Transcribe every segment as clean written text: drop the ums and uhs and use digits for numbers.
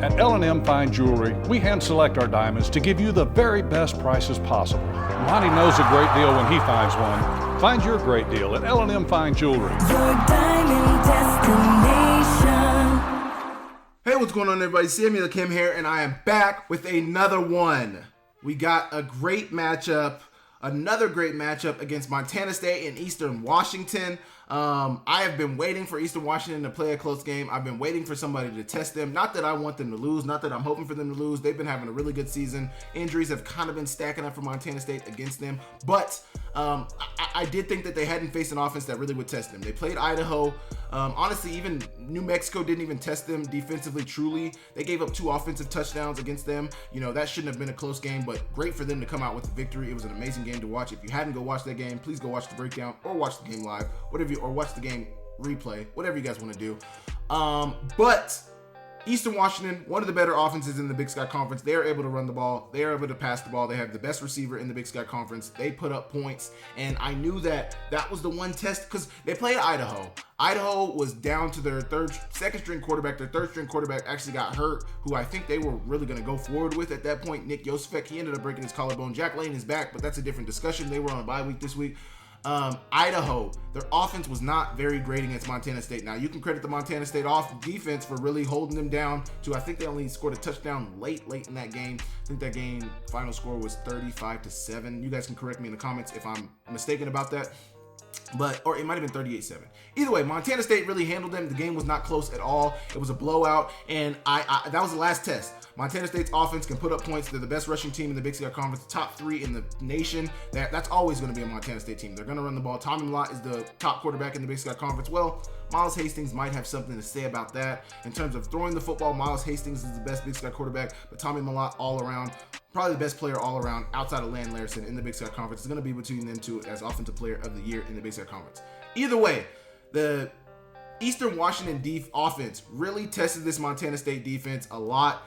At L&M Fine Jewelry, we hand select our diamonds to give you the very best prices possible. Monty knows a great deal when he finds one. Find your great deal at L&M Fine Jewelry. Your diamond destination. Hey, what's going on, everybody? Samuel Akem here, and I am back with another one. We got a great matchup, another great matchup against Montana State and Eastern Washington. I have been waiting for Eastern Washington to play a close game. I've been waiting for somebody to test them. Not that I want them to lose, not that I'm hoping for them to lose. They've been having a really good season. Injuries have kind of been stacking up for Montana State against them, but I did think that they hadn't faced an offense that really would test them. They played Idaho. Honestly, even New Mexico didn't even test them defensively truly. They gave up 2 offensive touchdowns against them. You know, that shouldn't have been a close game, but great for them to come out with a victory. It was an amazing game to watch. If you hadn't go watch that game, please go watch the breakdown or watch the game live, or watch the game replay, whatever you guys want to do. But Eastern Washington, one of the better offenses in the Big Sky Conference. They are able to run the ball. They are able to pass the ball. They have the best receiver in the Big Sky Conference. They put up points, and I knew that was the one test because they played Idaho. Idaho was down to their second string quarterback. Their third string quarterback actually got hurt, who I think they were really going to go forward with at that point. Nick Yosefek, he ended up breaking his collarbone. Jack Lane is back, but that's a different discussion. They were on a bye week this week. Idaho, their offense was not very great against Montana State. Now, you can credit the Montana State defense for really holding them down to, I think they only scored a touchdown late in that game. I think that game final score was 35-7. You guys can correct me in the comments if I'm mistaken about that. Or it might have been 38-7. Either way, Montana State really handled them. The game was not close at all. It was a blowout, and that was the last test. Montana State's offense can put up points. They're the best rushing team in the Big Sky Conference, top 3 in the nation. That's always going to be a Montana State team. They're going to run the ball. Tommy Mellott is the top quarterback in the Big Sky Conference. Well, Miles Hastings might have something to say about that. In terms of throwing the football, Miles Hastings is the best Big Sky quarterback, but Tommy Mellott all around, probably the best player all around outside of Land Larson in the Big Sky Conference. It's going to be between them two as Offensive Player of the Year in the Big Sky Conference. Either way, the Eastern Washington offense really tested this Montana State defense a lot.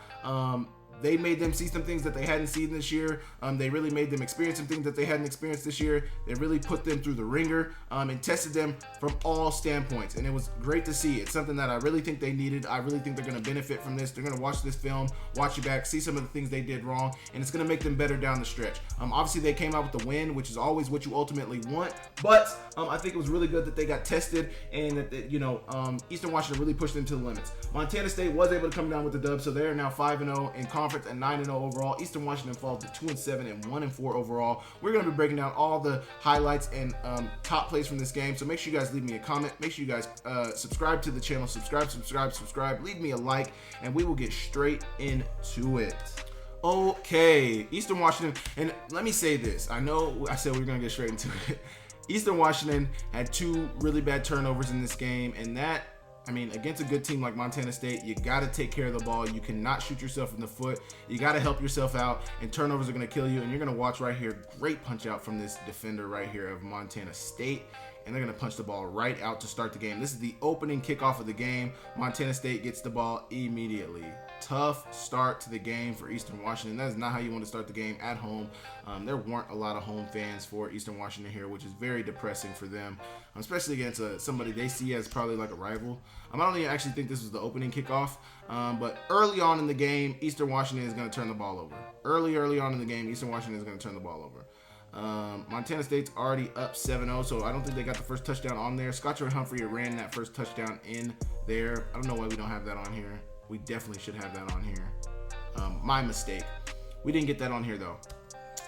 They made them see some things that they hadn't seen this year. They really made them experience some things that they hadn't experienced this year. They really put them through the ringer and tested them from all standpoints. And it was great to see. It's something that I really think they needed. I really think they're going to benefit from this. They're going to watch this film, watch it back, see some of the things they did wrong, and it's going to make them better down the stretch. Obviously, they came out with the win, which is always what you ultimately want. But I think it was really good that they got tested and that, Eastern Washington really pushed them to the limits. Montana State was able to come down with the dub, so they are now 5-0 in conference and 9-0 overall. Eastern Washington falls to 2-7 and 1-4 overall. We're going to be breaking down all the highlights and top plays from this game. So make sure you guys leave me a comment. Make sure you guys subscribe to the channel. Subscribe. Leave me a like, and we will get straight into it. Okay, Eastern Washington, and let me say this. I know I said we were going to get straight into it. Eastern Washington had 2 really bad turnovers in this game, and that, against a good team like Montana State, you got to take care of the ball. You cannot shoot yourself in the foot. You got to help yourself out, and turnovers are going to kill you. And you're going to watch right here, great punch out from this defender right here of Montana State. And they're going to punch the ball right out to start the game. This is the opening kickoff of the game. Montana State gets the ball immediately. Tough start to the game for Eastern Washington. That is not how you want to start the game at home. There weren't a lot of home fans for Eastern Washington here, which is very depressing for them, especially against somebody they see as probably like a rival. I don't even actually think this was the opening kickoff, but early on in the game, Eastern Washington is going to turn the ball over. Early on in the game, Eastern Washington is going to turn the ball over. Montana State's already up 7-0, so I don't think they got the first touchdown on there. Scotcher and Humphrey ran that first touchdown in there. I don't know why we don't have that on here. We definitely should have that on here. My mistake. We didn't get that on here though.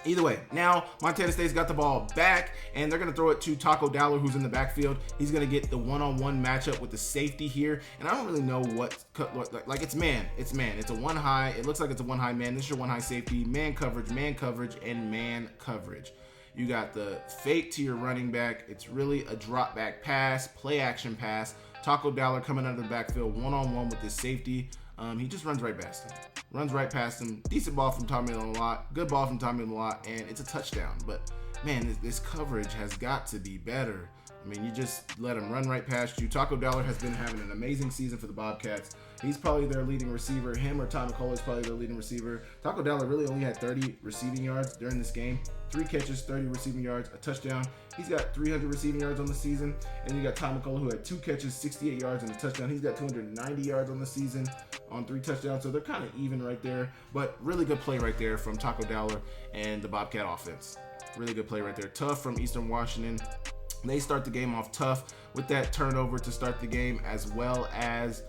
Either way, now Montana State's got the ball back, and they're going to throw it to Taco Dowler, who's in the backfield. He's going to get the one-on-one matchup with the safety here, and I don't really know what it's man. It's a one high. It looks like it's a one high man. This is your one high safety. Man coverage, and man coverage. You got the fake to your running back. It's really a drop back pass, play action pass. Taco Dowler coming out of the backfield one-on-one with his safety. He just runs right past him. Decent ball from Tommy Mellott. Good ball from Tommy Mellott, and it's a touchdown. But, man, this coverage has got to be better. You just let him run right past you. Taco Dowler has been having an amazing season for the Bobcats. He's probably their leading receiver. Him or Ty McCullough is probably their leading receiver. Taco Dowler really only had 30 receiving yards during this game. 3 catches, 30 receiving yards, a touchdown. He's got 300 receiving yards on the season. And you got Ty McCullough, who had 2 catches, 68 yards, and a touchdown. He's got 290 yards on the season. on 3 touchdowns, so they're kind of even right there. But really good play right there from Taco Dowler and the Bobcat offense. Really good play right there. Tough from Eastern Washington. They start the game off tough with that turnover to start the game, as well as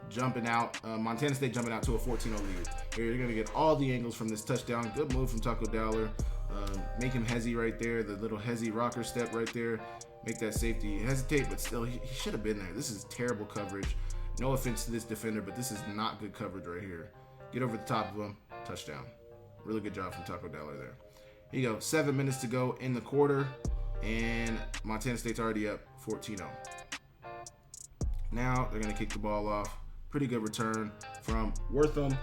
jumping out, Montana State jumping out to a 14-0 lead. Here you're going to get all the angles from this touchdown. Good move from Taco Dowler. Make him hezzy right there, the little hezzy rocker step right there. Make that safety hesitate, but still, he should have been there. This is terrible coverage. No offense to this defender, but this is not good coverage right here. Get over the top of him, touchdown. Really good job from Taco Dowler there. Here you go, 7 minutes to go in the quarter, and Montana State's already up 14-0. Now they're going to kick the ball off. Pretty good return from Wortham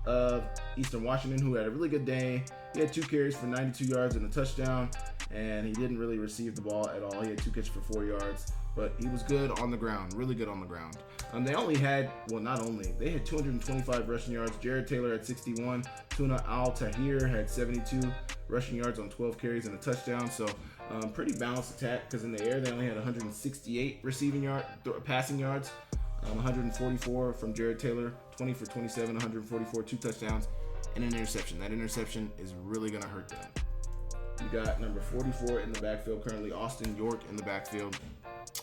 of Eastern Washington, who had a really good day. He had 2 carries for 92 yards and a touchdown, and he didn't really receive the ball at all. He had 2 catches for 4 yards, but he was good on the ground, really good on the ground. They only had, well, not only, they had 225 rushing yards. Jared Taylor had 61. Tuna Al-Tahir had 72 rushing yards on 12 carries and a touchdown. So pretty balanced attack, because in the air they only had 168 passing yards. 144 from Jared Taylor, 20 for 27, 144, 2 touchdowns, and an interception. That interception is really going to hurt them. You got number 44 in the backfield currently, Austin York in the backfield.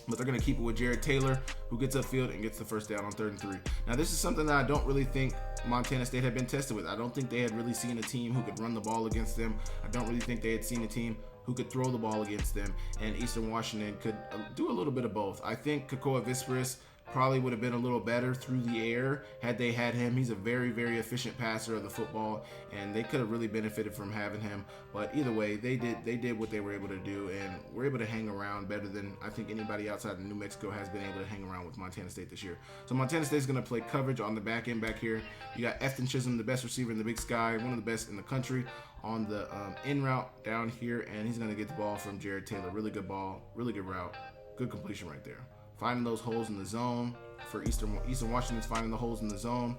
But they're going to keep it with Jared Taylor, who gets upfield and gets the first down on 3rd and 3. Now, this is something that I don't really think Montana State had been tested with. I don't think they had really seen a team who could run the ball against them. I don't really think they had seen a team who could throw the ball against them. And Eastern Washington could do a little bit of both. I think Kakoa Visperis probably would have been a little better through the air had they had him. He's a very, very efficient passer of the football, and they could have really benefited from having him. But either way, they did what they were able to do, and were able to hang around better than I think anybody outside of New Mexico has been able to hang around with Montana State this year. So Montana State's going to play coverage on the back end back here. You got Efton Chisholm, the best receiver in the Big Sky, one of the best in the country, on the in route down here, and he's going to get the ball from Jared Taylor. Really good ball, really good route, good completion right there. Finding those holes in the zone for Eastern Washington's finding the holes in the zone.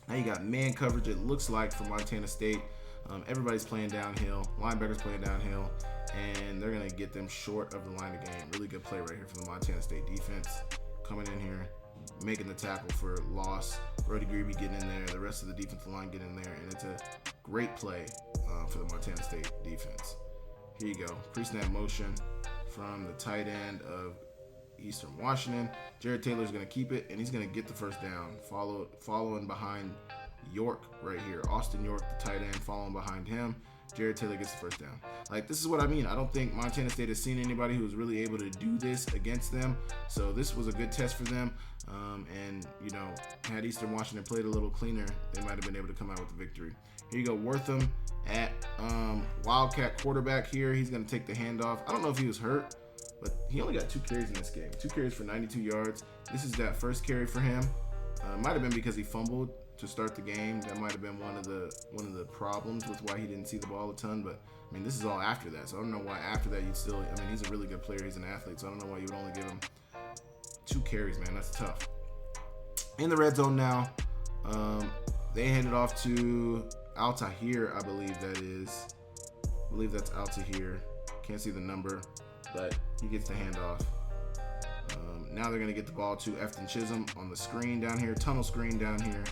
Now you got man coverage, it looks like, for Montana State. Everybody's playing downhill, linebackers playing downhill, and they're going to get them short of the line of game. Really good play right here from the Montana State defense. Coming in here, making the tackle for loss. Brody Greeby getting in there, the rest of the defensive line getting in there, and it's a great play for the Montana State defense. Here you go, pre-snap motion from the tight end of Eastern Washington. Jared Taylor's going to keep it, and he's going to get the first down. Following behind York right here. Austin York, the tight end, following behind him. Jared Taylor gets the first down. Like, this is what I mean. I don't think Montana State has seen anybody who was really able to do this against them. So this was a good test for them. And, you know, had Eastern Washington played a little cleaner, they might have been able to come out with the victory. Here you go, Wortham at Wildcat quarterback here. He's going to take the handoff. I don't know if he was hurt, but he only got 2 carries in this game. 2 carries for 92 yards. This is that first carry for him. Might have been because he fumbled to start the game. That might have been one of the problems with why he didn't see the ball a ton. But I mean, this is all after that, so I don't know why after that you'd still. I mean, he's a really good player. He's an athlete, so I don't know why you would only give him 2 carries, man. That's tough. In the red zone now, they hand it off to Al-Tahir, I believe that is. I believe that's Al-Tahir. Can't see the number, but he gets the handoff. Now they're going to get the ball to Efton Chisholm on the screen down here, tunnel screen down here.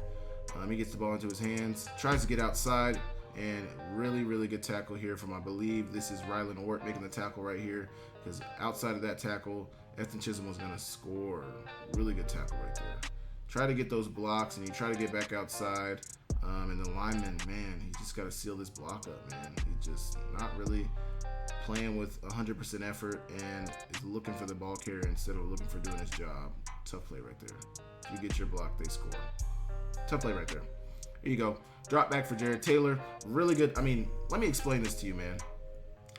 He gets the ball into his hands, tries to get outside, and really, really good tackle here from, I believe, this is Rylan Ort making the tackle right here, because outside of that tackle, Efton Chisholm was going to score. Really good tackle right there. Try to get those blocks, and you try to get back outside, and the lineman, man, he just got to seal this block up, man. He just not really playing with 100% effort and is looking for the ball carrier instead of looking for doing his job. Tough play right there. If you get your block, they score. Tough play right there. Here you go. Drop back for Jared Taylor. Really good. I mean, let me explain this to you, man.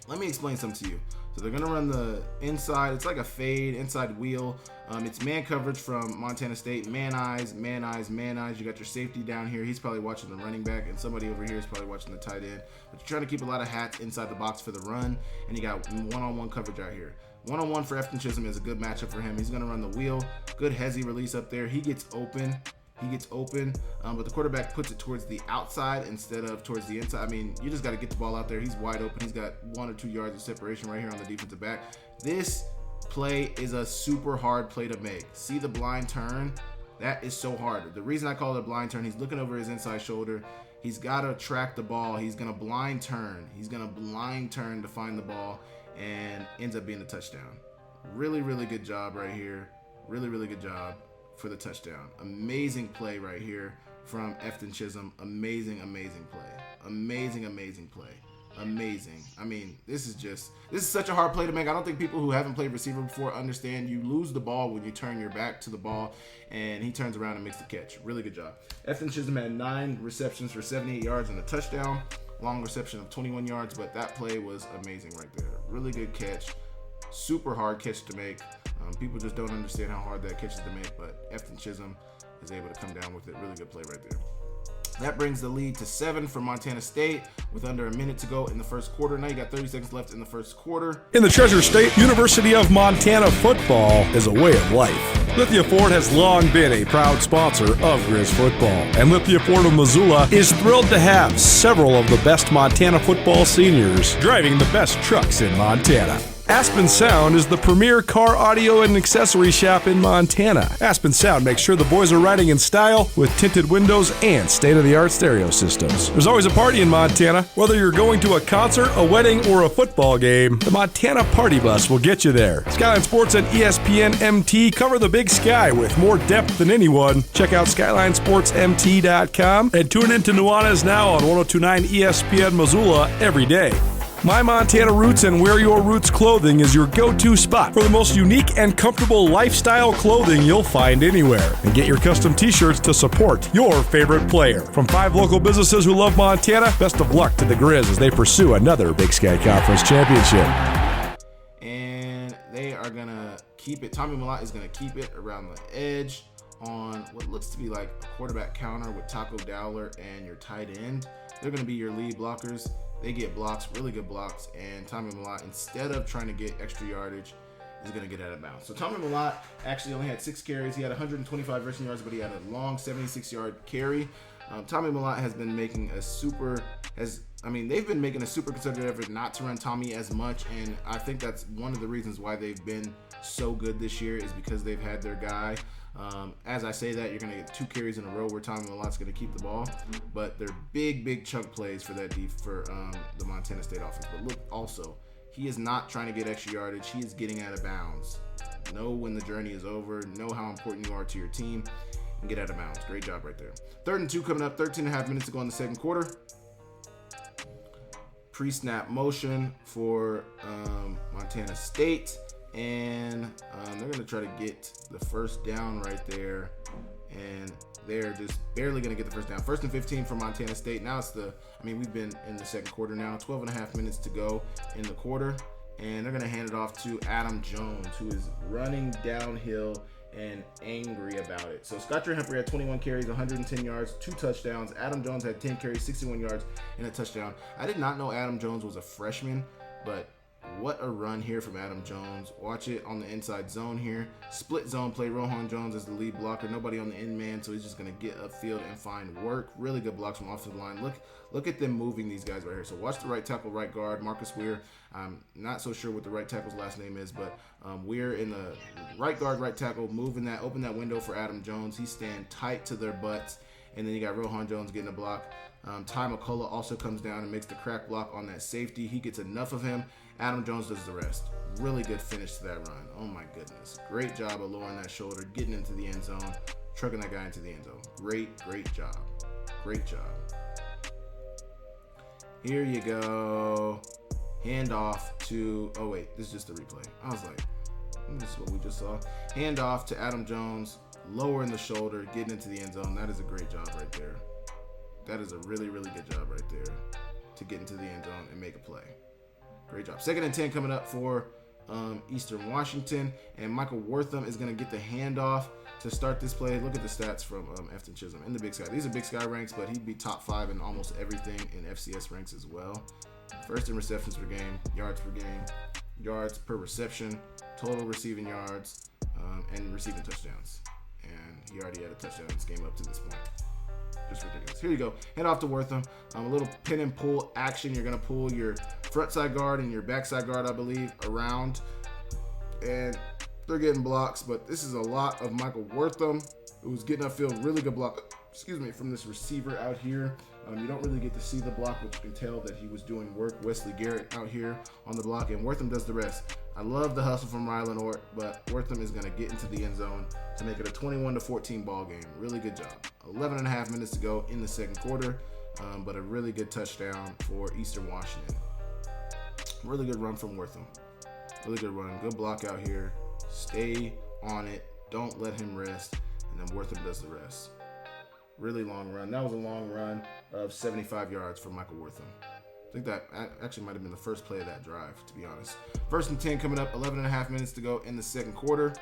Let me explain something to you. So they're going to run the inside. It's like a fade, inside wheel. It's man coverage from Montana State. Man eyes, man eyes, man eyes. You got your safety down here. He's probably watching the running back, and somebody over here is probably watching the tight end. But you're trying to keep a lot of hats inside the box for the run, and you got one-on-one coverage out here. One-on-one for Efton Chisholm is a good matchup for him. He's going to run the wheel. Good hezzy release up there. He gets open. But the quarterback puts it towards the outside instead of towards the inside. I mean, you just got to get the ball out there. He's wide open. He's got 1 or 2 yards of separation right here on the defensive back. This play is a super hard play to make. See the blind turn That is so hard. The reason I call it a blind turn, he's looking over his inside shoulder. He's got to track the ball. He's going to blind turn. He's going to blind turn to find the ball and ends up being a touchdown. Really, really good job right here. Really, really good job for the touchdown. Amazing play right here from Efton Chisholm. Amazing, amazing play. Amazing, amazing play. Amazing. I mean, this is such a hard play to make. I don't think people who haven't played receiver before understand you lose the ball when you turn your back to the ball, and he turns around and makes the catch. Really good job. Efton Chisholm had 9 receptions for 78 yards and a touchdown. Long reception of 21 yards, but that play was amazing right there. Really good catch. Super hard catch to make. People just don't understand how hard that catch is to make, but Efton Chisholm is able to come down with it. Really good play right there. That brings the lead to 7 for Montana State with under a minute to go in the first quarter. Now you got 30 seconds left in the first quarter. In the Treasure State, University of Montana football is a way of life. Lithia Ford has long been a proud sponsor of Grizz football, and Lithia Ford of Missoula is thrilled to have several of the best Montana football seniors driving the best trucks in Montana. Aspen Sound is the premier car audio and accessory shop in Montana. Aspen Sound makes sure the boys are riding in style with tinted windows and state-of-the-art stereo systems. There's always a party in Montana. Whether you're going to a concert, a wedding, or a football game, the Montana Party Bus will get you there. Skyline Sports and ESPN MT cover the Big Sky with more depth than anyone. Check out SkylineSportsMT.com and tune in to Nuanez Now on 102.9 ESPN Missoula every day. My Montana Roots and Wear Your Roots clothing is your go-to spot for the most unique and comfortable lifestyle clothing you'll find anywhere. And get your custom t-shirts to support your favorite player. From 5 local businesses who love Montana, best of luck to the Grizz as they pursue another Big Sky Conference championship. And they are going to keep it. Tommy Mellott is going to keep it around the edge on what looks to be like a quarterback counter with Taco Dowler and your tight end. They're going to be your lead blockers. They get blocks, really good blocks, and Tommy Mellott, instead of trying to get extra yardage, is going to get out of bounds. So Tommy Mellott actually only had 6 carries. He had 125 rushing yards, but he had a long 76-yard carry. Tommy Mellott has been making they've been making a super concerted effort not to run Tommy as much, and I think that's one of the reasons why they've been so good this year is because they've had their guy. As I say that, you're going to get 2 carries in a row where Tommy Mellott's going to keep the ball, but they're big chunk plays for that for the Montana State offense. But look, also, he is not trying to get extra yardage. He is getting out of bounds. Know when the journey is over. Know how important you are to your team, and get out of bounds. Great job right there. 3rd and 2 coming up. 13 and a half minutes to go in the second quarter. Pre-snap motion for Montana State. And they're going to try to get the first down right there. And they're just barely going to get the first down. 1st and 15 for Montana State. Now we've been in the second quarter now. 12 and a half minutes to go in the quarter. And they're going to hand it off to Adam Jones, who is running downhill and angry about it. So Scott Humphrey had 21 carries, 110 yards, 2 touchdowns. Adam Jones had 10 carries, 61 yards, and a touchdown. I did not know Adam Jones was a freshman, but what a run here from Adam Jones. Watch it on the inside zone here. Split zone play. Rohan Jones is the lead blocker. Nobody on the end man, so he's just going to get upfield and find work. Really good blocks from offensive line. Look at them moving these guys right here. So watch the right tackle, right guard, Marcus Weir. I'm not so sure what the right tackle's last name is, but Weir in the right guard, right tackle, open that window for Adam Jones. He's staying tight to their butts. And then you got Rohan Jones getting a block. Ty McCullough also comes down and makes the crack block on that safety. He gets enough of him. Adam Jones does the rest. Really good finish to that run. Oh my goodness. Great job of lowering that shoulder, getting into the end zone, trucking that guy into the end zone. Great job. Great job. Here you go. Hand off to, oh wait, this is just a replay. I was like, this is what we just saw. Hand off to Adam Jones, lowering the shoulder, getting into the end zone. That is a great job right there. That is a really good job right there to get into the end zone and make a play. Great job. 2nd and 10 coming up for Eastern Washington, and Michael Wortham is going to get the handoff to start this play. Look at the stats from Efton Chisholm in the Big Sky. These are Big Sky ranks, but he'd be top 5 in almost everything in FCS ranks as well. 1st in receptions per game, yards per game, yards per reception, total receiving yards, and receiving touchdowns. And he already had a touchdown in this game up to this point. Just ridiculous. Here you go. Head off to Wortham. A little pin and pull action. You're going to pull your front side guard and your back side guard, I believe, around. And they're getting blocks, but this is a lot of Michael Wortham. who's getting upfield. Really good block, from this receiver out here. You don't really get to see the block, but you can tell that he was doing work. Wesley Garrett out here on the block, and Wortham does the rest. I love the hustle from Rylan Ort, but Wortham is going to get into the end zone to make it a 21-14 ball game. Really good job. 11 and a half minutes to go in the second quarter, but a really good touchdown for Eastern Washington. Really good run from Wortham. Really good run. Good block out here. Stay on it. Don't let him rest. And then Wortham does the rest. Really long run. That was a long run of 75 yards for Michael Wortham. I think that actually might have been the first play of that drive, to be honest. 1st and 10 coming up. 11 and a half minutes to go in the second quarter.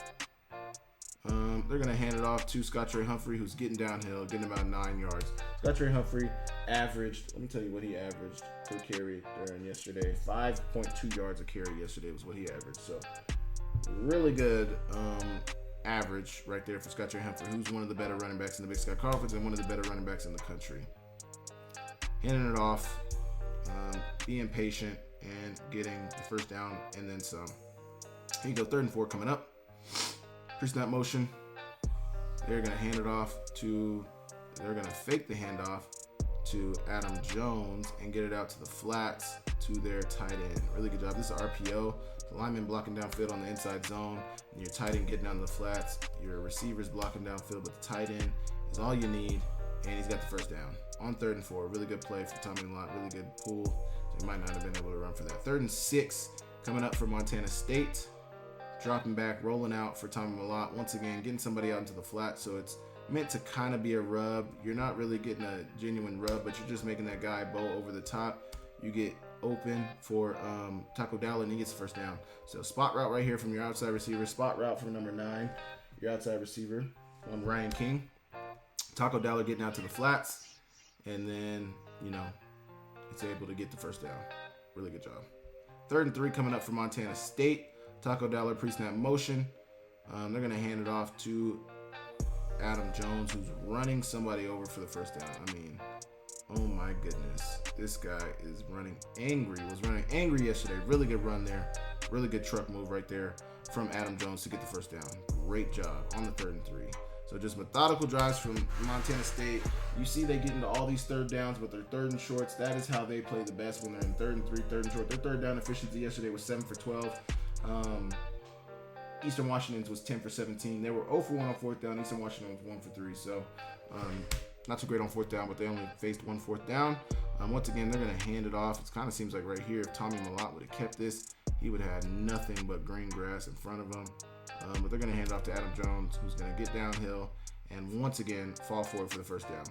They're going to hand it off to Scottrey Humphrey, who's getting downhill, getting about 9 yards. Scottrey Humphrey averaged, let me tell you what he averaged per carry during yesterday. 5.2 yards a carry yesterday was what he averaged. So really good average right there for Scottrey Humphrey, who's one of the better running backs in the Big Sky Conference and one of the better running backs in the country. Handing it off, being patient, and getting the first down and then some. Here you go, 3rd and 4 coming up. Pre-snap motion. They're going to hand it off to, they're going to fake the handoff to Adam Jones and get it out to the flats to their tight end. Really good job. This is RPO. The lineman blocking downfield on the inside zone, and your tight end getting down to the flats. Your receivers blocking downfield, but the tight end is all you need, and he's got the first down. On 3rd and 4, really good play for Tommy Lott. Really good pull. So he might not have been able to run for that. 3rd and 6 coming up for Montana State. Dropping back, rolling out for Tommy Malott. Once again, getting somebody out into the flat, so it's meant to kind of be a rub. You're not really getting a genuine rub, but you're just making that guy bow over the top. You get open for Taco Dalla, and he gets the first down. So spot route right here from your outside receiver. Spot route from number 9, your outside receiver, Ryan King. Taco Dalla getting out to the flats, and then, it's able to get the first down. Really good job. 3rd and 3 coming up for Montana State. Taco Dalla pre-snap motion. They're going to hand it off to Adam Jones, who's running somebody over for the first down. I mean, oh my goodness. This guy is running angry. Was running angry yesterday. Really good run there. Really good truck move right there from Adam Jones to get the first down. Great job on the 3rd and 3. So just methodical drives from Montana State. You see they get into all these 3rd downs, but they're 3rd and shorts. That is how they play the best when they're in 3rd and 3, 3rd and short. Their 3rd down efficiency yesterday was 7 for 12. Eastern Washington's was 10 for 17. They were 0 for 1 on 4th down. Eastern Washington was 1 for 3. So not too great on 4th down, but they only faced 1 4th down. Once again, they're going to hand it off. It kind of seems like right here, if Tommy Malott would have kept this, he would have had nothing but green grass in front of him. But they're going to hand it off to Adam Jones, who's going to get downhill and once again fall forward for the first down.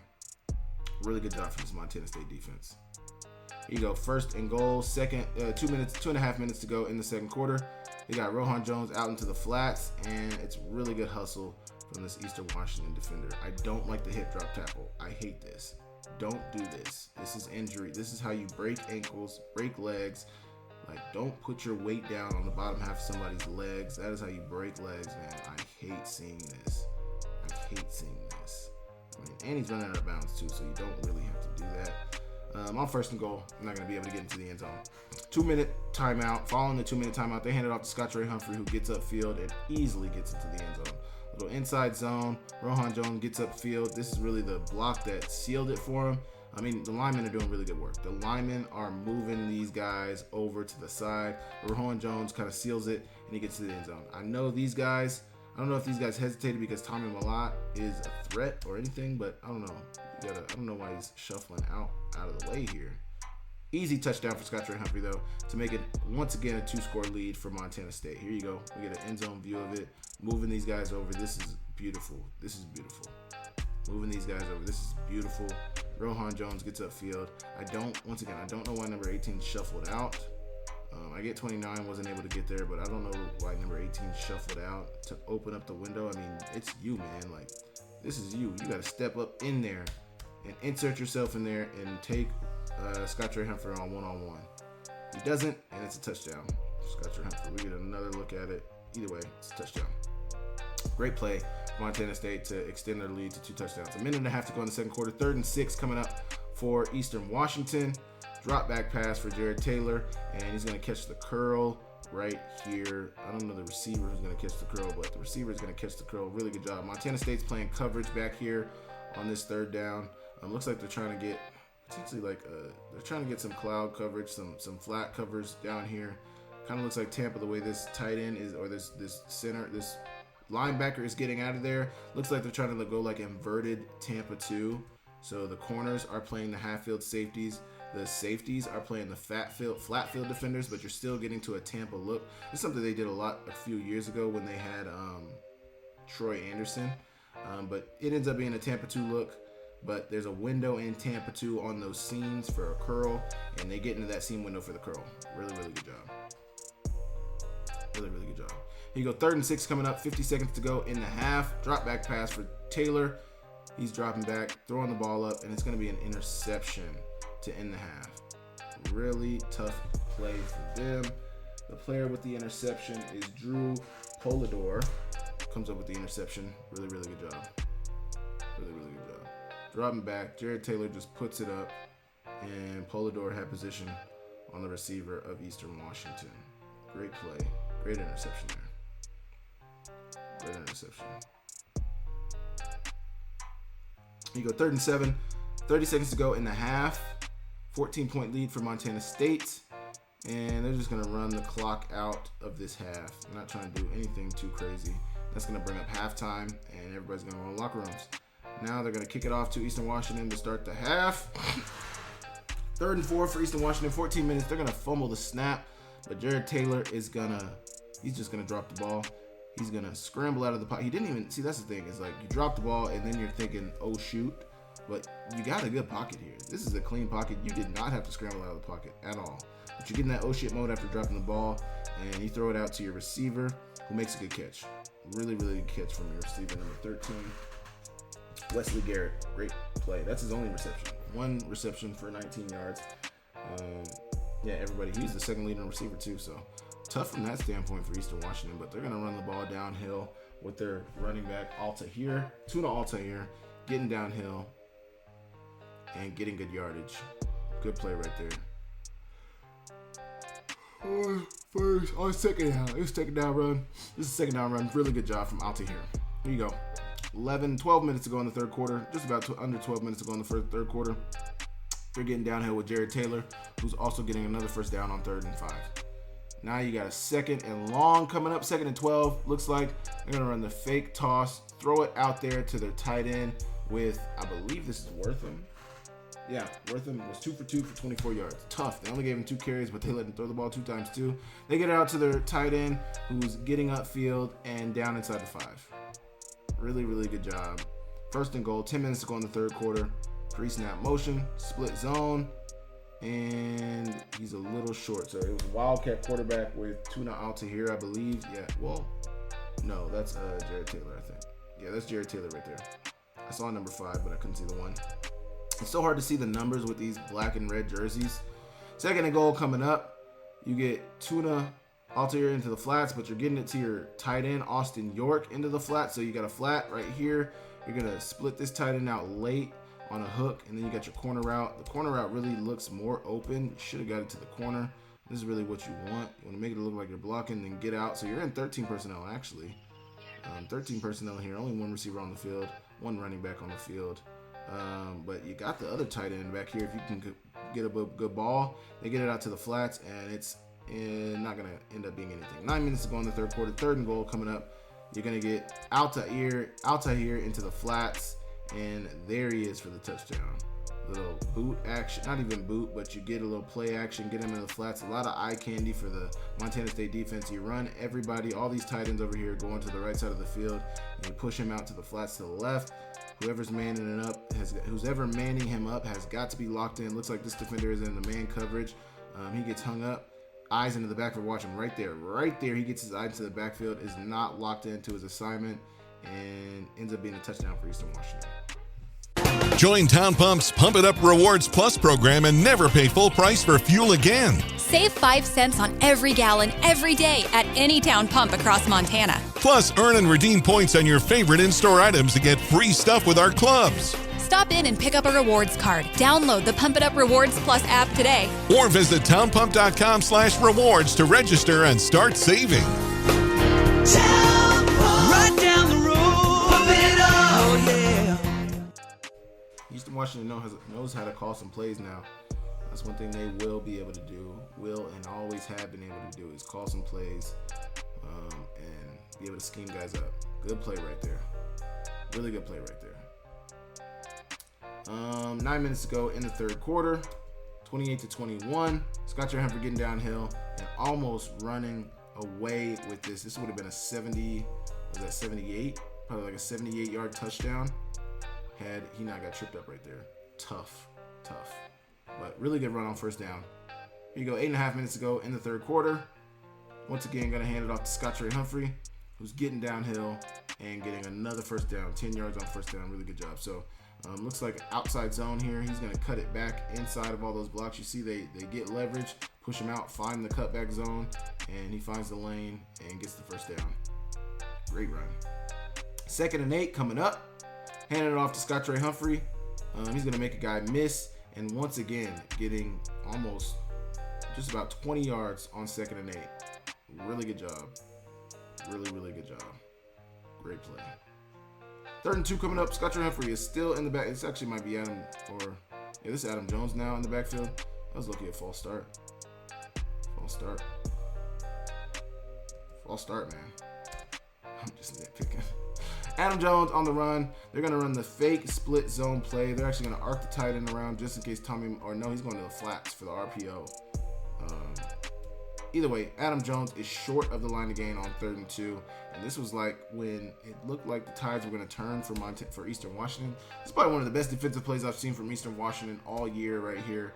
Really good job from this Montana State defense. Here you go, 1st and goal, 2.5 minutes to go in the second quarter. They got Rohan Jones out into the flats, and it's really good hustle from this Eastern Washington defender. I don't like the hip drop tackle. I hate this. Don't do this. This is injury. This is how you break ankles, break legs. Like, don't put your weight down on the bottom half of somebody's legs. That is how you break legs, man. I hate seeing this. I mean, and he's running out of bounds too, so you don't really have to do that. On 1st and goal, I'm not going to be able to get into the end zone. 2-minute timeout. Following the 2-minute timeout, they hand it off to Scottrey Humphrey, who gets upfield and easily gets into the end zone. Little inside zone. Rohan Jones gets upfield. This is really the block that sealed it for him. I mean, the linemen are doing really good work. The linemen are moving these guys over to the side. Rohan Jones kind of seals it, and he gets to the end zone. I don't know if these guys hesitated because Tommy Malott is a threat or anything, but I don't know. I don't know why he's shuffling out of the way here. Easy touchdown for Scottrey Humphrey, though, to make it once again a 2-score lead for Montana State. Here you go. We get an end zone view of it. Moving these guys over. This is beautiful. Moving these guys over. This is beautiful. Rohan Jones gets upfield. I don't know why number 18 shuffled out. I get 29, wasn't able to get there, but I don't know why number 18 shuffled out to open up the window. I mean, it's you, man. Like, this is you. You got to step up in there and insert yourself in there and take Scottrey Humphrey on one-on-one. He doesn't, and it's a touchdown. Scottrey Humphrey. We get another look at it. Either way, it's a touchdown. Great play for Montana State to extend their lead to 2 touchdowns. A minute and a half to go in the second quarter. 3rd and 6 coming up for Eastern Washington. Drop back pass for Jared Taylor, and he's going to catch the curl right here. I don't know the receiver who's going to catch the curl, but the receiver is going to catch the curl. Really good job. Montana State's playing coverage back here on this third down. Looks like they're trying to get potentially they're trying to get some cloud coverage, some flat covers down here. Kind of looks like Tampa the way this tight end is, or this center, this linebacker is getting out of there. Looks like they're trying to go like inverted Tampa 2. So the corners are playing the half field safeties. The safeties are playing the flat field defenders, but you're still getting to a Tampa look. This is something they did a few years ago when they had Troy Anderson. But it ends up being a Tampa 2 look. But there's a window in Tampa 2 on those seams for a curl, and they get into that seam window for the curl. Really, really good job. Really, really good job. Here you go, 3rd and 6 coming up, 50 seconds to go in the half. Drop back pass for Taylor. He's dropping back, throwing the ball up, and it's going to be an interception to end the half. Really tough play for them. The player with the interception is Drew Polidor. Comes up with the interception. Really, really good job. Really, really good job. Dropping back, Jared Taylor just puts it up, and Polidor had position on the receiver of Eastern Washington. Great play. Great interception there. Great interception. You go 3rd and 7, 30 seconds to go in the half. 14-point lead for Montana State. And they're just going to run the clock out of this half. They're not trying to do anything too crazy. That's going to bring up halftime, and everybody's going to go in locker rooms. Now they're going to kick it off to Eastern Washington to start the half. 3rd and 4 for Eastern Washington, 14 minutes. They're going to fumble the snap, but Jared Taylor is he's just going to drop the ball. He's going to scramble out of the pocket. He didn't even, see, that's the thing. It's like you drop the ball and then you're thinking, oh, shoot. But you got a good pocket here. This is a clean pocket. You did not have to scramble out of the pocket at all. But you get in that oh shit mode after dropping the ball, and you throw it out to your receiver, who makes a good catch. Really, really good catch from your receiver, number 13. Wesley Garrett, great play. That's his only reception. 1 reception for 19 yards. Everybody, he's the second leading receiver too, so tough from that standpoint for Eastern Washington, but they're going to run the ball downhill with their running back, Tuna Altair, getting downhill and getting good yardage. Good play right there. First, on second down. It was second down run. This is a second down run. Really good job from Altair. Here you go. 12 minutes to go in the third quarter. Just about under 12 minutes to go in the third quarter. They're getting downhill with Jared Taylor, who's also getting another first down on 3rd and 5. Now you got a 2nd and long coming up, 2nd and 12. Looks like they're going to run the fake toss, throw it out there to their tight end with, I believe this is Wortham. Yeah, Wortham was 2 for 2 for 24 yards. Tough. They only gave him 2 carries, but they let him throw the ball 2 times too. They get it out to their tight end, who's getting upfield and down inside the 5. Really, really good job. 1st and goal, 10 minutes to go in the third quarter. Pre-snap motion, split zone, and he's a little short. So it was a Wildcat quarterback with Tuna Altair, I believe. Yeah, well, no, that's Jared Taylor, I think. Yeah, that's Jared Taylor right there. I saw number 5, but I couldn't see the 1. It's so hard to see the numbers with these black and red jerseys. 2nd and goal coming up. You get Tuna Altair into the flats, but you're getting it to your tight end, Austin York, into the flat. So you got a flat right here. You're going to split this tight end out late on a hook, and then you got your corner route. The corner route really looks more open. You should have got it to the corner. This is really what you want. You want to make it look like you're blocking, then get out. So you're in 13 personnel, actually. 13 personnel here. Only 1 receiver on the field, 1 running back on the field. But you got the other tight end back here. If you can get a good ball, they get it out to the flats, and it's not going to end up being anything. 9 minutes to go in the third quarter. 3rd and goal coming up. You're going to get Altair into the flats, and there he is for the touchdown. Little boot action, not even boot, but you get a little play action, get him in the flats. A lot of eye candy for the Montana State defense. You run everybody, all these tight ends over here going to the right side of the field, and you push him out to the flats to the left. Whoever's manning it up, who's ever manning him up has got to be locked in. Looks like this defender is in the man coverage. He gets hung up. Eyes into the backfield. Watch him right there. He gets his eyes into the backfield, is not locked into his assignment, and ends up being a touchdown for Eastern Washington. Join Town Pump's Pump It Up Rewards Plus program and never pay full price for fuel again. Save 5 cents on every gallon every day at any Town Pump across Montana. Plus, earn and redeem points on your favorite in-store items to get free stuff with our clubs. Stop in and pick up a rewards card. Download the Pump It Up Rewards Plus app today. Or visit townpump.com/rewards to register and start saving. Right down the road. Pump it up. Oh, yeah. Eastern Washington knows how to call some plays now. That's one thing they will be able to do, and always have been able to do, is call some plays and be able to scheme guys up. Good play right there. Really good play right there. 9 minutes to go in the third quarter. 28-21. Scotcher Humphrey getting downhill and almost running away with this. This would have been a 78? Probably like a 78-yard touchdown had he not got tripped up right there. Tough. But really good run on first down. Here you go, 8.5 minutes to go in the third quarter. Once again, going to hand it off to Scotcher Humphrey, who's getting downhill and getting another first down. 10 yards on first down. Really good job. So looks like outside zone here. He's going to cut it back inside of all those blocks. You see they get leverage, push him out, find the cutback zone, and he finds the lane and gets the first down. Great run. 2nd and 8 coming up. Handing it off to Scotcher Humphrey. He's going to make a guy miss. And once again, getting almost just about 20 yards on 2nd and 8. Really good job. Really good job. Great play. 3rd and 2 coming up. Scotcher Humphrey is still in the back. This actually might be this is Adam Jones now in the backfield. I was looking at false start. False start, man. I'm just nitpicking. Adam Jones on the run. They're going to run the fake split zone play. They're actually going to arc the tight end around just in case he's going to the flats for the RPO. Either way, Adam Jones is short of the line of gain on 3rd and 2. And this was like when it looked like the tides were going to turn for Eastern Washington. It's probably one of the best defensive plays I've seen from Eastern Washington all year right here.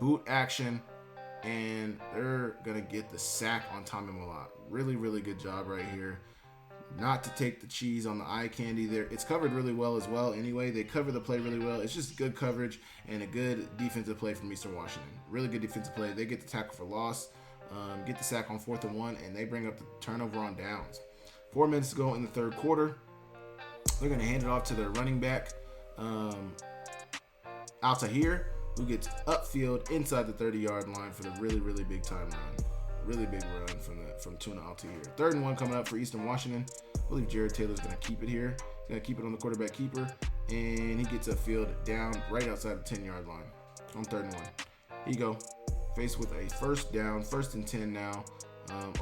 Boot action. And they're going to get the sack on Tommy Malott. Really good job right here. Not to take the cheese on the eye candy there. It's covered really well as well. Anyway, they cover the play really well. It's just good coverage and a good defensive play from Eastern Washington. Really good defensive play. They get the tackle for loss, get the sack on 4th and 1, and they bring up the turnover on downs. 4 minutes to go in the third quarter. They're going to hand it off to their running back, Altahir, who gets upfield inside the 30-yard line for the really big time run. Really big run from Tuna Altahir. 3rd and 1 coming up for Eastern Washington. I believe Jared Taylor's going to keep it here. He's going to keep it on the quarterback keeper, and he gets upfield down right outside the 10-yard line on 3rd and 1. Here you go. Faced with a first down, 1st and 10 now.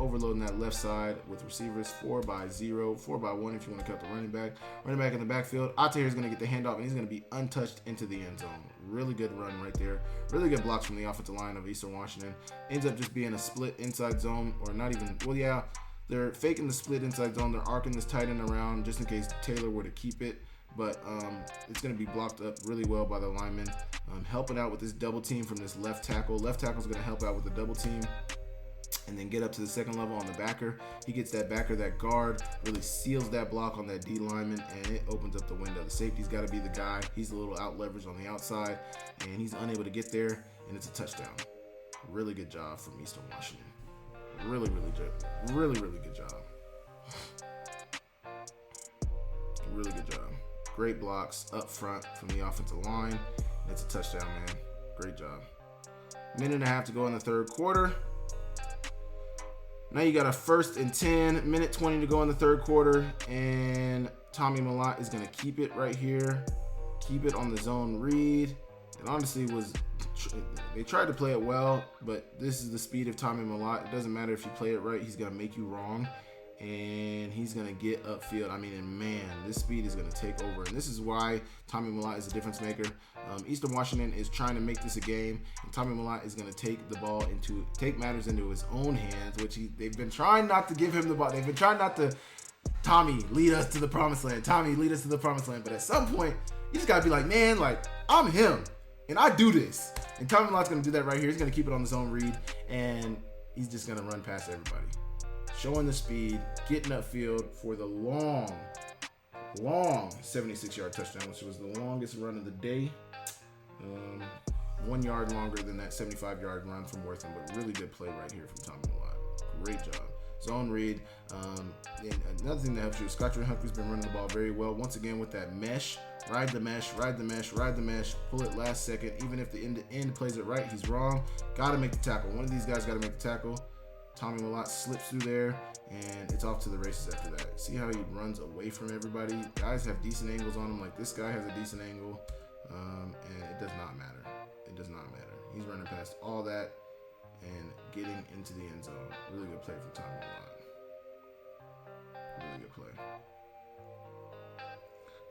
Overloading that left side with receivers 4 by 0, 4 by 1 if you want to count the running back. Running back in the backfield. Altahir is going to get the handoff, and he's going to be untouched into the end zone. Really good run right there. Really good blocks from the offensive line of Eastern Washington. Ends up just being a split inside zone, or not even, they're faking the split inside zone. They're arcing this tight end around just in case Taylor were to keep it. But it's going to be blocked up really well by the lineman. Helping out with this double team from this left tackle. Left tackle is going to help out with the double team and then get up to the second level on the backer. He gets that backer, that guard, really seals that block on that D lineman, and it opens up the window. The safety's got to be the guy. He's a little out leveraged on the outside, and he's unable to get there, and it's a touchdown. Really good job from Eastern Washington. Really good job. Really good job. Really good job. Great blocks up front from the offensive line. It's a touchdown, man. Great job. 1.5 minutes to go in the third quarter. Now you got a 1st and 10, 1:20 to go in the third quarter, and Tommy Malott is going to keep it right here. Keep it on the zone read. It honestly they tried to play it well, but this is the speed of Tommy Malott. It doesn't matter if you play it right, he's going to make you wrong, and he's going to get upfield. This speed is going to take over, and this is why Tommy Malott is a difference maker. Eastern Washington is trying to make this a game, and Tommy Malott is going to take matters into his own hands, which they've been trying not to give him the ball. They've been trying not to, Tommy, lead us to the promised land. Tommy, lead us to the promised land. But at some point, you just got to be like, man, I'm him, and I do this. And Tommy Malott's going to do that right here. He's going to keep it on his own read, and he's just going to run past everybody. Showing the speed, getting upfield for the long 76-yard touchdown, which was the longest run of the day. 1 yard longer than that 75-yard run from Wortham, but really good play right here from Tommy Malott. Great job. Zone read. And another thing that helps you, Scotcher Humphrey's been running the ball very well. Once again with that mesh Ride the mesh, ride the mesh, ride the mesh. Pull it last second. Even if the end plays it right, he's wrong. Got to make the tackle. One of these guys got to make the tackle. Tommy Malott slips through there, and it's off to the races after that. See how he runs away from everybody? Guys have decent angles on him. Like this guy has a decent angle, and it does not matter. It does not matter. He's running past all that and getting into the end zone. Really good play from Tommy Malott. Really good play.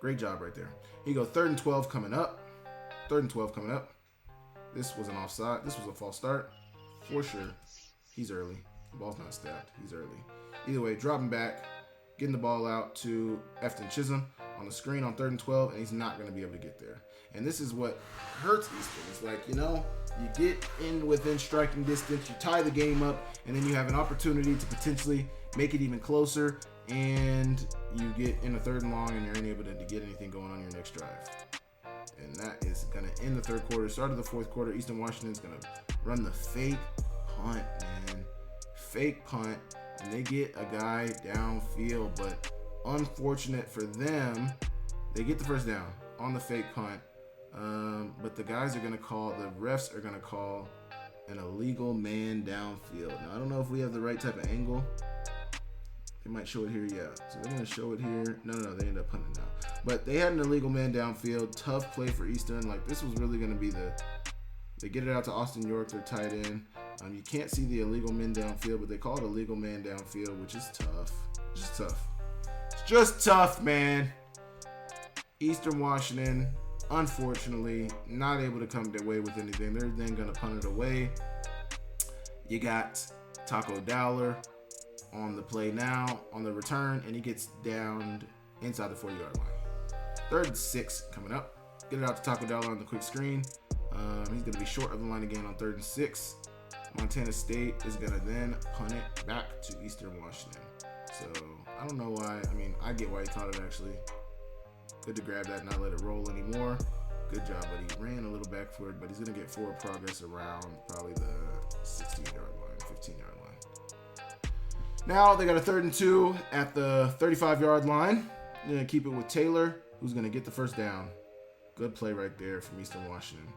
Great job right there. Here you go. 3rd and 12 coming up. 3rd and 12 coming up. This was an offside. This was a false start for sure. He's early. The ball's not stabbed. He's early. Either way, dropping back, getting the ball out to Efton Chisholm on the screen on 3rd and 12, and he's not going to be able to get there. And this is what hurts Eastern. It's like, you get in within striking distance, you tie the game up, and then you have an opportunity to potentially make it even closer, and you get in a 3rd and long, and you're unable to get anything going on your next drive. And that is going to end the 3rd quarter. Start of the 4th quarter, Eastern Washington's going to run the fake punt, man. Fake punt, and they get a guy downfield, but unfortunate for them, they get the first down on the fake punt. But the refs are going to call an illegal man downfield. Now, I don't know if we have the right type of angle. They might show it here, yeah. So they're going to show it here. No, they end up punting now. But they had an illegal man downfield. Tough play for Eastern. Like, this was really going to be they get it out to Austin York, their tight end. You can't see the illegal men downfield, but they call it illegal man downfield, which is tough. It's just tough, man. Eastern Washington, unfortunately, not able to come away with anything. They're then going to punt it away. You got Taco Dowler on the play now, on the return, and he gets downed inside the 40-yard line. 3rd and 6 coming up. Get it out to Taco Dowler on the quick screen. He's going to be short of the line again on 3rd and 6. Montana State is going to then punt it back to Eastern Washington. So, I don't know why. I mean, I get why he caught it, actually. Good to grab that and not let it roll anymore. Good job, but he ran a little back for it, but he's going to get forward progress around probably the 16-yard line, 15-yard line. Now, they got a 3rd and 2 at the 35-yard line. They're going to keep it with Taylor, who's going to get the first down. Good play right there from Eastern Washington.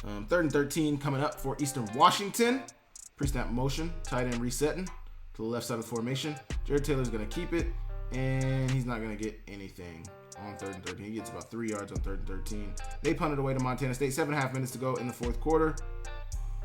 3rd and 13 coming up for Eastern Washington. Pre-snap motion, tight end resetting to the left side of the formation. Jared Taylor's going to keep it, and he's not going to get anything on 3rd and 13. He gets about 3 yards on 3rd and 13. They punted away to Montana State. 7.5 minutes to go in the 4th quarter.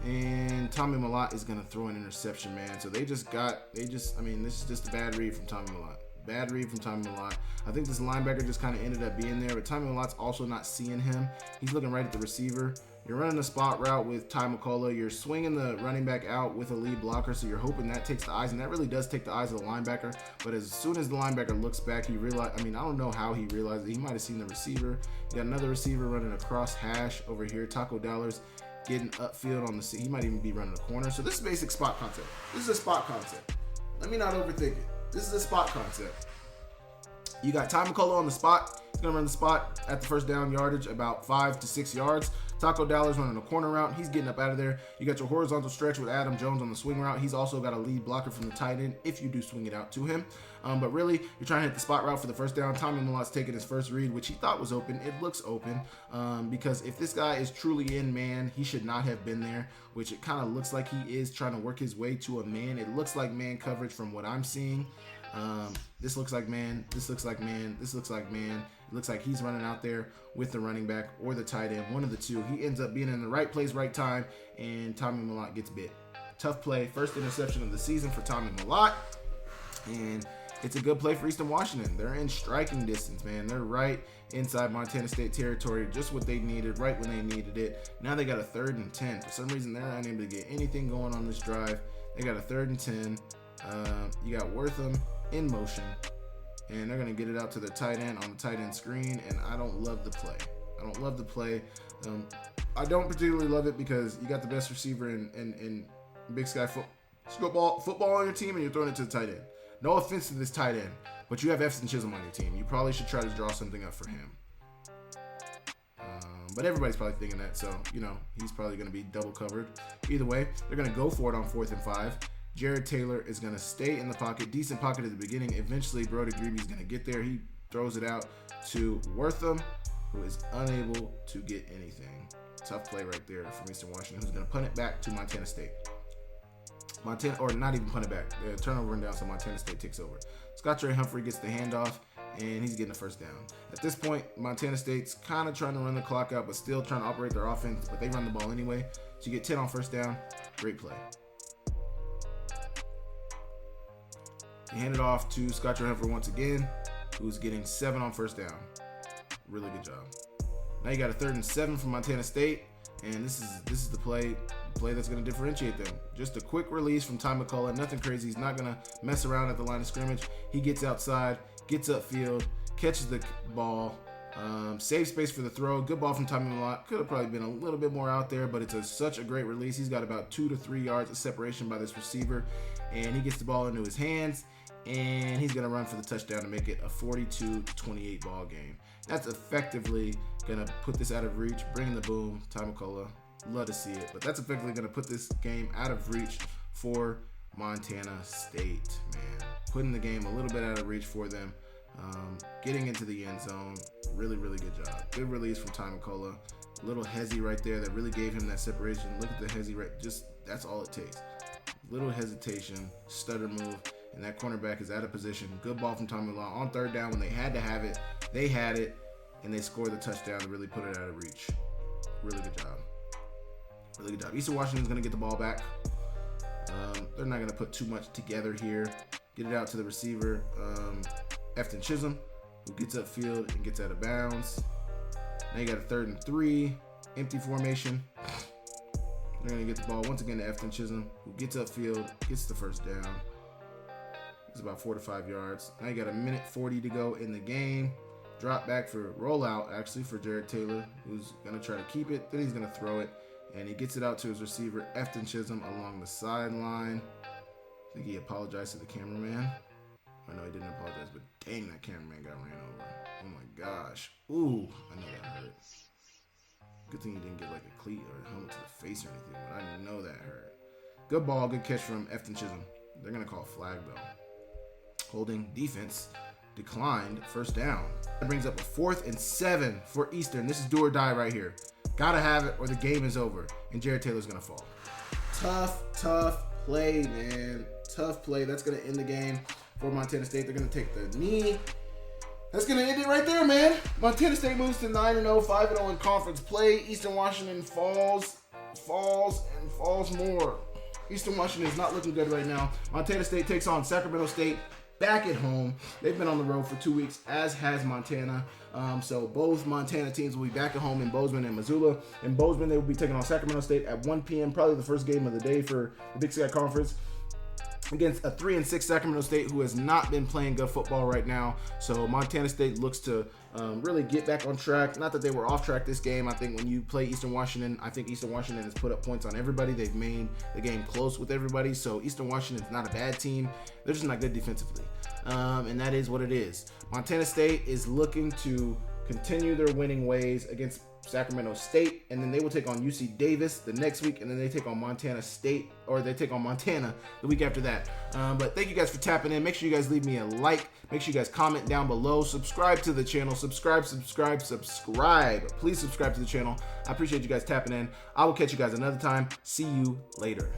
And Tommy Malott is going to throw an interception, man. So this is just a bad read from Tommy Malott. Bad read from Tommy Malott. I think this linebacker just kind of ended up being there, but Tommy Malott's also not seeing him. He's looking right at the receiver. You're running a spot route with Ty McCullough. You're swinging the running back out with a lead blocker, so you're hoping that takes the eyes, and that really does take the eyes of the linebacker. But as soon as the linebacker looks back, I don't know how he realized it. He might have seen the receiver. You got another receiver running a cross hash over here. Taco Dowler's getting upfield on the seat. He might even be running a corner. So this is basic spot concept. This is a spot concept. Let me not overthink it. This is a spot concept. You got Ty McCullough on the spot. He's going to run the spot at the first down yardage, about 5 to 6 yards. Taco Dowler's running a corner route. He's getting up out of there. You got your horizontal stretch with Adam Jones on the swing route. He's also got a lead blocker from the tight end if you do swing it out to him. But really, you're trying to hit the spot route for the first down. Tommy Malott's taking his first read, which he thought was open. It looks open because if this guy is truly in man, he should not have been there, which it kind of looks like he is trying to work his way to a man. It looks like man coverage from what I'm seeing. This looks like man. This looks like man. This looks like man. It looks like he's running out there with the running back or the tight end, one of the two. He ends up being in the right place, right time, and Tommy Malott gets bit. Tough play. First interception of the season for Tommy Malott. And it's a good play for Eastern Washington. They're in striking distance, man. They're right inside Montana State territory, just what they needed, right when they needed it. Now they got a 3rd and 10. For some reason, they're unable to get anything going on this drive. They got a 3rd and 10. You got Wortham in motion, and they're going to get it out to the tight end on the tight end screen, and I don't love the play. I don't particularly love it because you got the best receiver in Big Sky football on your team, and you're throwing it to the tight end. No offense to this tight end, but you have Efton Chisholm on your team. You probably should try to draw something up for him. But everybody's probably thinking that, so, he's probably going to be double covered. Either way, they're going to go for it on 4th and 5. Jared Taylor is going to stay in the pocket. Decent pocket at the beginning. Eventually, Brody Greeby's going to get there. He throws it out to Wortham, who is unable to get anything. Tough play right there from Eastern Washington, who's going to punt it back to Montana State. Or not even punt it back. Turnover and down, so Montana State takes over. Scott Trey Humphrey gets the handoff, and he's getting the first down. At this point, Montana State's kind of trying to run the clock out, but still trying to operate their offense, but they run the ball anyway. So you get 10 on first down. Great play. You hand it off to Scott Trey Humphrey once again, who's getting 7 on first down. Really good job. Now you got a 3rd and 7 from Montana State, and this is the play that's going to differentiate them. Just a quick release from Ty McCullough. Nothing crazy. He's not going to mess around at the line of scrimmage. He gets outside, gets upfield, catches the ball, saves space for the throw. Good ball from Ty McCullough. Could have probably been a little bit more out there, but it's such a great release. He's got about 2 to 3 yards of separation by this receiver, and he gets the ball into his hands, and he's going to run for the touchdown to make it a 42-28 ball game. That's effectively going to put this out of reach, bring in the boom. Ty McCullough, love to see it, but that's effectively going to put this game out of reach for Montana State, man. Putting the game a little bit out of reach for them. Getting into the end zone, really, really good job. Good release from Ty McCullough. Little hezzy right there that really gave him that separation. Look at the hezzy right, just that's all it takes. Little hesitation, stutter move, and that cornerback is out of position. Good ball from Ty McCullough on 3rd down when they had to have it. They had it, and they scored the touchdown to really put it out of reach. Really good job. Really good job. Eastern Washington's going to get the ball back. They're not going to put too much together here. Get it out to the receiver, Efton Chisholm, who gets upfield and gets out of bounds. Now you got a 3rd and 3, empty formation. They're going to get the ball once again to Efton Chisholm, who gets upfield, gets the first down. It's about 4 to 5 yards. Now you got a 1:40 to go in the game. Drop back for rollout, actually, for Jared Taylor, who's going to try to keep it. Then he's going to throw it, and he gets it out to his receiver, Efton Chisholm, along the sideline. I think he apologized to the cameraman. I know he didn't apologize, but dang, that cameraman got ran over. Oh my gosh. Ooh, I know that hurt. Good thing he didn't get like a cleat or a helmet to the face or anything, but I know that hurt. Good ball, good catch from Efton Chisholm. They're going to call a flag, though. Holding defense declined, first down. That brings up a 4th and 7 for Eastern. This is do or die right here. Gotta have it or the game is over, and Jared Taylor's going to fall. Tough play, man. Tough play. That's going to end the game for Montana State. They're going to take the knee. That's going to end it right there, man. Montana State moves to 9-0, 5-0 in conference play. Eastern Washington falls more. Eastern Washington is not looking good right now. Montana State takes on Sacramento State back at home. They've been on the road for 2 weeks, as has Montana. So both Montana teams will be back at home in Bozeman and Missoula. In Bozeman, they will be taking on Sacramento State at 1 p.m., probably the first game of the day for the Big Sky Conference, against a 3-6 Sacramento State who has not been playing good football right now. So Montana State looks to really get back on track. Not that they were off track this game. I think when you play Eastern Washington, I think Eastern Washington has put up points on everybody. They've made the game close with everybody. So Eastern Washington is not a bad team. They're just not good defensively. And that is what it is. Montana State is looking to continue their winning ways against Sacramento State, and then they will take on UC Davis the next week, and then they take on Montana State, or they take on Montana the week after that. But thank you guys for tapping in. Make sure you guys leave me a like. Make sure you guys comment down below. Subscribe to the channel. Subscribe. Please subscribe to the channel. I appreciate you guys tapping in. I will catch you guys another time. See you later.